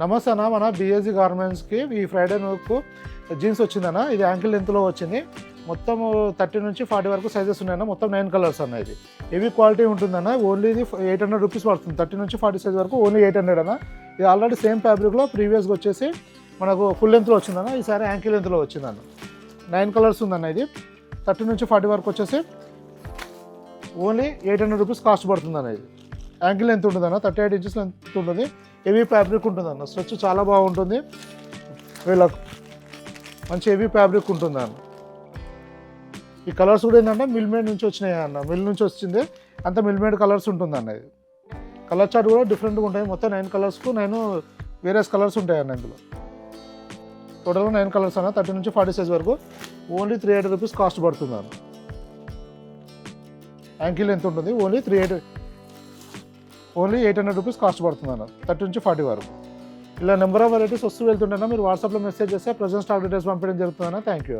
నమస్తే అన్న, మన బిఎస్జీ గార్మెంట్స్కి ఈ ఫ్రైడే నువ్వు జీన్స్ వచ్చిందన్న. ఇది యాంకిల్ లెంత్లో వచ్చింది. మొత్తం 30 నుంచి 40 వరకు సైజెస్ ఉన్నాయన్న. మొత్తం 9 కలర్స్ అన్న. ఇది హెవీ క్వాలిటీ ఉంటుందన్న. ఓన్లీ ఇది 800 రూపీస్ పడుతుంది. 30 నుంచి 40 సైజ్ వరకు ఓన్లీ 800 అన్న. ఇది ఆల్రెడీ సేమ్ ఫ్యాబ్రిక్లో ప్రీవియస్గా వచ్చేసి మనకు ఫుల్ లెంత్లో వచ్చిందన్న. ఈసారి యాంకిల్ లెంత్లో వచ్చిందన్న. 9 కలర్స్ ఉందన్న. ఇది 30 నుంచి 40 వరకు వచ్చేసి ఓన్లీ 800 రూపీస్ కాస్ట్ పడుతుందన్న. ఇది యాంకిల్ లెంత్ ఉంటుందన్న. 38 ఇంచెస్ లెంత్ ఉంటుంది. హెవీ ఫ్యాబ్రిక్ ఉంటుందన్న. స్ట్రెచ్ చాలా బాగుంటుంది. వీళ్ళకు మంచి హెవీ ఫ్యాబ్రిక్ ఉంటుందన్న. ఈ కలర్స్ కూడా ఏంటంటే మిల్మేడ్ నుంచి వచ్చినాయి అన్న. మిల్ నుంచి వచ్చింది అంత మిల్మేడ్ కలర్స్ ఉంటుందన్న. ఇది కలర్ చార్ట్ కూడా డిఫరెంట్గా ఉంటాయి. మొత్తం 9 కలర్స్కు 9 వేరియస్ కలర్స్ ఉంటాయన్న. ఇందులో టోటల్గా 9 కలర్స్ అన్న. 30 నుంచి 40 సైజ్ వరకు ఓన్లీ 380 రూపీస్ కాస్ట్ పడుతుంది అన్న. యాంకిల్ ఎంత ఉంటుంది? ఓన్లీ 800 రూపీస్ కాస్ట్ పడుతుంది అన్న. 30 నుంచి 40 వరకు. ఇలా నెంబర్ ఆఫ్ వెరైటీస్ వస్తూ వెళ్తుంటేనా మీరు వాట్సాప్లో మెసేజ్ చేస్తే ప్రజెంట్ స్టాక్ డీటెయిల్స్ పంపించడం జరుగుతుందన్న. Thank you.